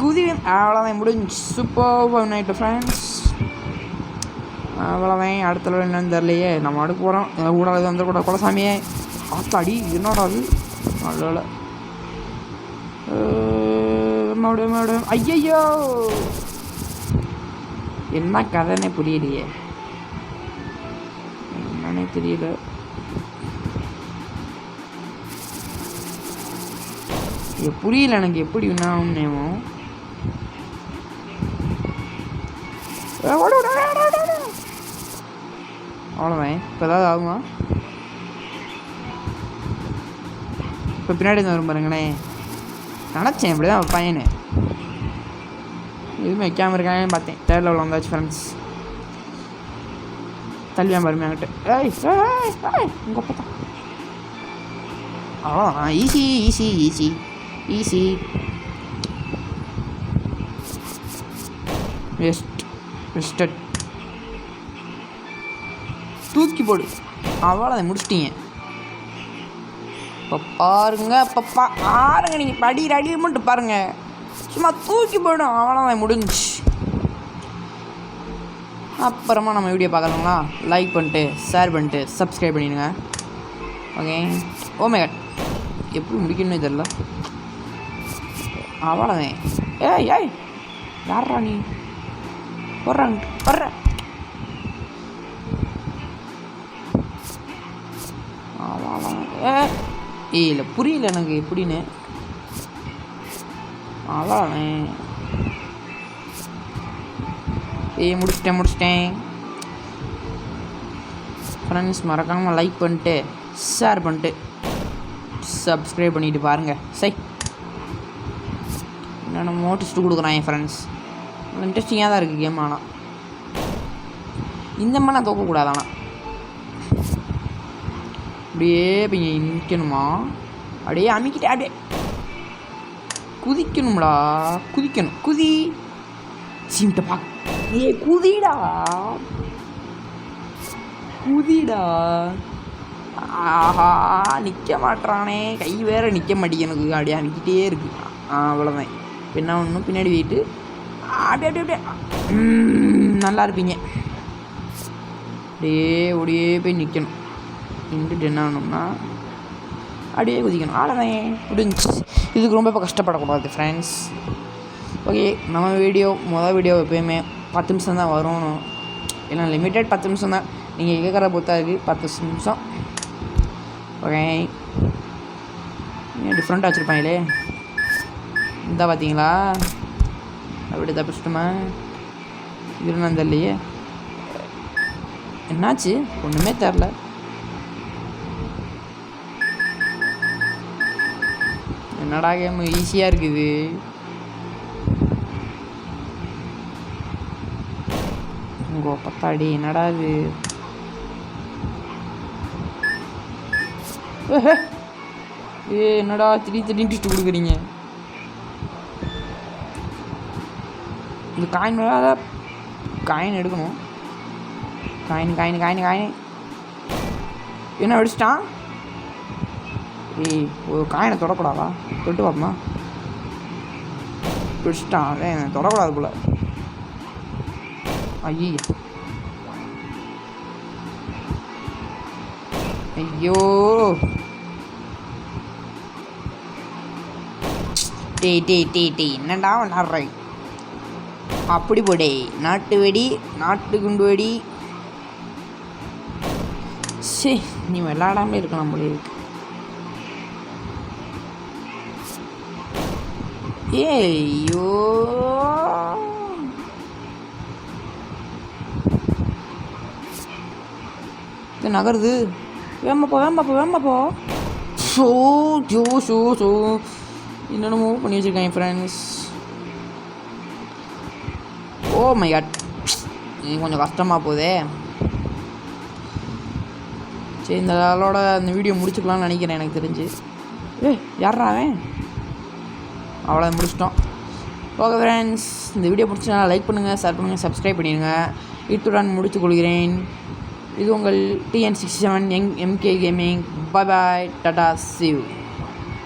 குதிவேன். அவ்வளோதான் முடிஞ்சு. Super night friends. அவ்வளோதான். அடுத்த லெவல் என்னன்னு தெரியலையே. நம்ம அடுக்கு போகிறோம். கூட இது வந்துடக்கூடாது. குலசாமியே ஆத்தாடி என்னோட அது நல்ல மறுபடியும் ஐயையோ என்ன கதைன்னே புரியலையே. என்னன்னே தெரியல. புரியல எனக்கு எப்படி என்னமோ. அவ்வளோதான். இப்போ ஏதாவது ஆகுமா? இப்போ பின்னாடி வரும் பாருங்கண்ணே. நினச்சேன் இப்படி தான் பையனு எதுவுமே வைக்காமல் இருக்காங்கன்னு பார்த்தேன். தேர்ட் லெவலில் வந்தாச்சு ஃப்ரெண்ட்ஸ். தள்ளியா பாருமையாங்கிட்ட. உங்கள் அப்பா தான். அவ்வளோதான். Easy easy easy easy. Vested தூக்கி போடு. அவ்வளோதான் முடிச்சிட்டீங்க. இப்போ பாருங்க. இப்போ பாருங்க. நீங்கள் படிக்கிற அடியில் மட்டும் பாருங்கள். சும்மா தூக்கி போய்டும், அவ்வளோதான் முடிஞ்சிச்சு. அப்புறமா நம்ம வீடியோ பார்க்கலாங்களா? லைக் பண்ணிட்டு ஷேர் பண்ணிட்டு சப்ஸ்கிரைப் பண்ணிடுங்க. ஓகே. ஓமே காட், எப்படி முடிக்கணும்னே தெரில. அவ்வளோதான். ஏய் ஏய், யாரா நீ? வர்ற அவ்வளோதான். இல்லை புரியல எனக்கு எப்படின்னு. அவ்வளோதான். முடிச்சிட்டேன் ஃப்ரெண்ட்ஸ். மறக்காமல் லைக் பண்ணிட்டு ஷேர் பண்ணிட்டு சப்ஸ்கிரைப் பண்ணிட்டு பாருங்கள். சரி, என்னென்ன மோட்டிஸ்ட்டு கொடுக்குறான் என் ஃப்ரெண்ட்ஸ். இன்ட்ரெஸ்டிங்காக தான் இருக்குது கேம். ஆனால் இந்த மாதிரி நான் தோக்கக்கூடாது. ஆனால் அப்படியே இப்போ இங்கே நிற்கணுமா? அப்படியே அமைக்கிட்டே அப்படியே குதிக்கணும்டா. குதி சீம்ட்ட பார்க்க. குதிடா. ஆஹா, நிற்க மாட்டானே. கை வேற நிற்க மாட்டேங்குது எனக்கு. அப்படியே அமைக்கிட்டே இருக்கு. அவ்வளோதான். என்ன ஒன்றும் பின்னாடி போயிட்டு அப்படியே நல்லா இருப்பீங்க. அப்படியே போய் நிற்கணும். நின்றுட்டு என்ன ஆகணும்னா அப்படியே குதிக்கணும். அவ்வளோதான், முடிஞ்சிச்சு. இதுக்கு ரொம்ப இப்போ கஷ்டப்படக்கூடாது ஃப்ரெண்ட்ஸ். ஓகே, நம்ம மொதல் வீடியோ எப்போயுமே 10 நிமிஷம் தான் வரும். ஏன்னா லிமிட்டட் 10 நிமிஷம் தான். நீங்கள் கேட்குற பொறுத்தா இருக்குது 10 நிமிஷம். ஓகே, டிஃப்ரெண்ட்டாக வச்சுருப்பாங்களே. இந்த பார்த்தீங்களா, அப்படி தப்பிச்சிட்டோமா? இருந்தால் தெரியலையே என்னாச்சு, ஒன்றுமே தெரில. என்னடா கேம் ஈஸியாக இருக்குது. உங்கோ பத்தாடி என்னடா இது? என்னடா திடீர்னு டிஸ்ட் கொடுக்குறீங்க? இந்த காயின் மேலே காயின் எடுக்கணும். காயின் என்ன வெடிச்சிட்டான்? ஒரு காயினை தொடக்கூடாதா? தொட்டு பார்ப்போமா? வெடிச்சிட்டான். தொடக்கூடாது போல. ஐயோ டேய் என்னடா விளாட்ற? அப்படி போடே. நாட்டு வெடி, நாட்டு குண்டு வெடி. சே, நீ விளாடாம இருக்கலாம் போல இருக்கு. ஐயோ, இது நகருது. வேமா போ. ஷோ என்னென்னமோ பண்ணி வச்சுருக்கேன் ஃப்ரெண்ட்ஸ். ஓ மை காட், இது கொஞ்சம் கஷ்டமாக போதே. சரி, இந்த ஆளோட அந்த வீடியோ முடிச்சுக்கலாம்னு நினைக்கிறேன். எனக்கு தெரிஞ்சு யாரா அவன்? அவ்வளோ முடிச்சிட்டோம். ஓகே ஃப்ரெண்ட்ஸ், இந்த வீடியோ பிடிச்சா லைக் பண்ணுங்கள், ஷேர் பண்ணுங்கள், சப்ஸ்கிரைப் பண்ணிடுங்க. இத்துடன் முடித்துக் கொள்கிறேன். இது உங்கள் TN67 MK Gaming. Bye bye, Tata, see you.